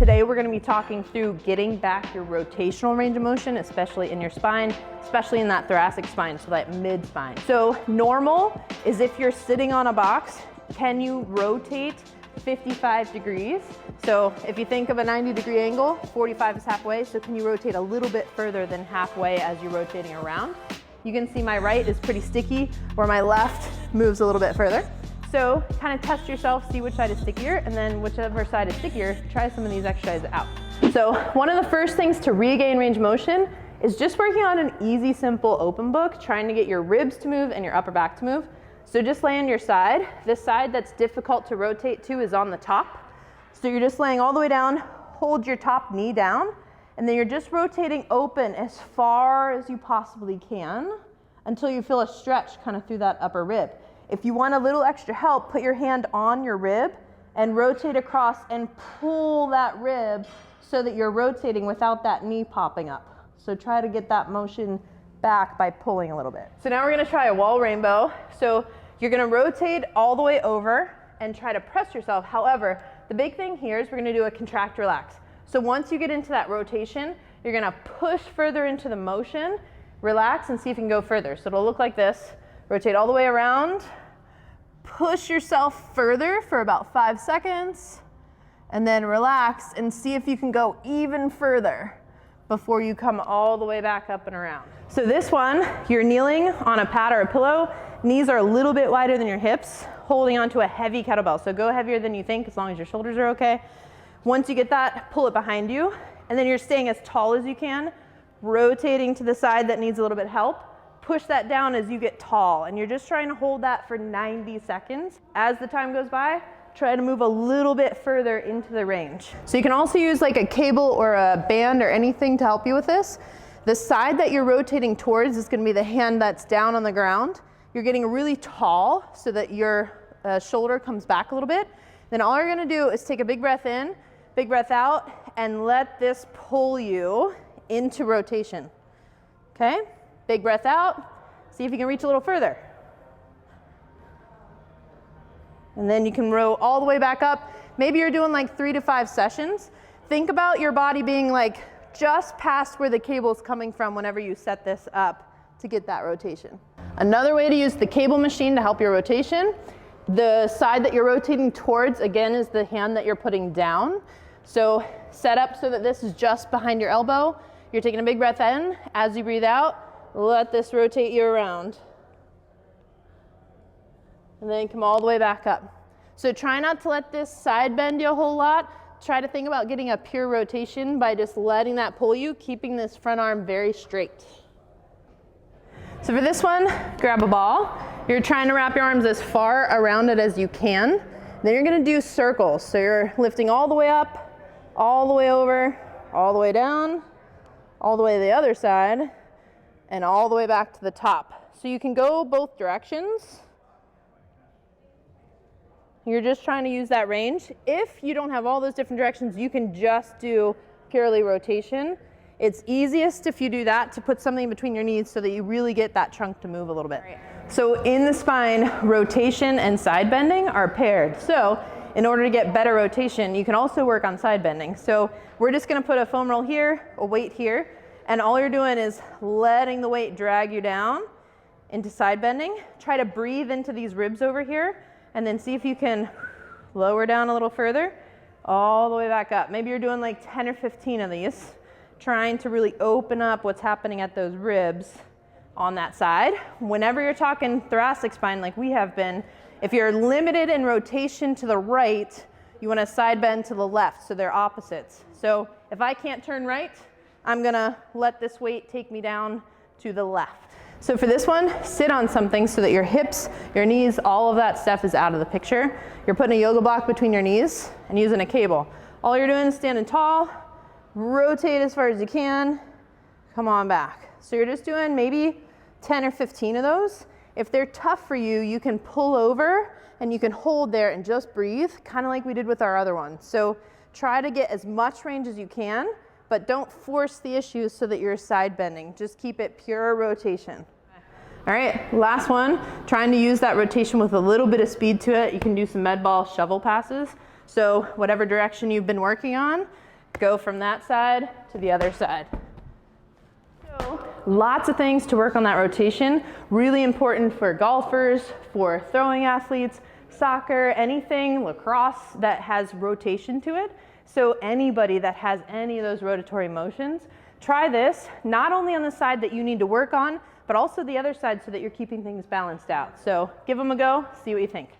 today we're going to be talking through getting back your rotational range of motion, especially in your spine, especially in that thoracic spine, so that mid spine. So normal is if you're sitting on a box, can you rotate 55 degrees? So if you think of a 90-degree angle, 45 is halfway, so can you rotate a little bit further than halfway as you're rotating around? You can see my right is pretty sticky, where my left moves a little bit further. So kind of test yourself, see which side is stickier, and then whichever side is stickier, try some of these exercises out. So one of the first things to regain range of motion is just working on an easy, simple open book, trying to get your ribs to move and your upper back to move. So just lay on your side. The side that's difficult to rotate to is on the top. So you're just laying all the way down, hold your top knee down, and then you're just rotating open as far as you possibly can until you feel a stretch kind of through that upper rib. If you want a little extra help, put your hand on your rib and rotate across and pull that rib so that you're rotating without that knee popping up. So try to get that motion back by pulling a little bit. So now we're gonna try a wall rainbow. So you're gonna rotate all the way over and try to press yourself. However, the big thing here is we're gonna do a contract relax. So once you get into that rotation, you're gonna push further into the motion, relax and see if you can go further. So it'll look like this. Rotate all the way around, push yourself further for about 5 seconds, and then relax and see if you can go even further before you come all the way back up and around. So this one, you're kneeling on a pad or a pillow, knees are a little bit wider than your hips, holding onto a heavy kettlebell. So go heavier than you think as long as your shoulders are okay. Once you get that, pull it behind you, and then you're staying as tall as you can, rotating to the side that needs a little bit of help. Push that down as you get tall, and you're just trying to hold that for 90 seconds. As the time goes by, try to move a little bit further into the range. So you can also use like a cable or a band or anything to help you with this. The side that you're rotating towards is gonna be the hand that's down on the ground. You're getting really tall so that your shoulder comes back a little bit. Then all you're gonna do is take a big breath in, big breath out, and let this pull you into rotation, okay? Big breath out, see if you can reach a little further. And then you can row all the way back up. Maybe you're doing like 3 to 5 sessions. Think about your body being like just past where the cable's coming from whenever you set this up to get that rotation. Another way to use the cable machine to help your rotation, the side that you're rotating towards, again, is the hand that you're putting down. So set up so that this is just behind your elbow. You're taking a big breath in. As you breathe out, let this rotate you around. And then come all the way back up. So try not to let this side bend you a whole lot. Try to think about getting a pure rotation by just letting that pull you, keeping this front arm very straight. So for this one, grab a ball. You're trying to wrap your arms as far around it as you can. Then you're gonna do circles. So you're lifting all the way up, all the way over, all the way down, all the way to the other side, and all the way back to the top. So you can go both directions. You're just trying to use that range. If you don't have all those different directions, you can just do purely rotation. It's easiest if you do that to put something between your knees so that you really get that trunk to move a little bit. Right. So in the spine, rotation and side bending are paired. So in order to get better rotation, you can also work on side bending. So we're just gonna put a foam roll here, a weight here, and all you're doing is letting the weight drag you down into side bending. Try to breathe into these ribs over here, and then see if you can lower down a little further, all the way back up. Maybe you're doing like 10 or 15 of these, trying to really open up what's happening at those ribs on that side. Whenever you're talking thoracic spine like we have been, if you're limited in rotation to the right, you want to side bend to the left, so they're opposites. So if I can't turn right, I'm gonna let this weight take me down to the left. So for this one, sit on something so that your hips, your knees, all of that stuff is out of the picture. You're putting a yoga block between your knees and using a cable. All you're doing is standing tall, rotate as far as you can, come on back. So you're just doing maybe 10 or 15 of those. If they're tough for you, you can pull over and you can hold there and just breathe, kind of like we did with our other one. So try to get as much range as you can, but don't force the issue so that you're side bending. Just keep it pure rotation. All right, last one, trying to use that rotation with a little bit of speed to it. You can do some med ball shovel passes. So whatever direction you've been working on, Go from that side to the other side. So, lots of things to work on that rotation. Really important for golfers, for throwing athletes, soccer, anything, lacrosse that has rotation to it. So anybody that has any of those rotatory motions, try this, not only on the side that you need to work on, but also the other side so that you're keeping things balanced out. So give them a go, see what you think.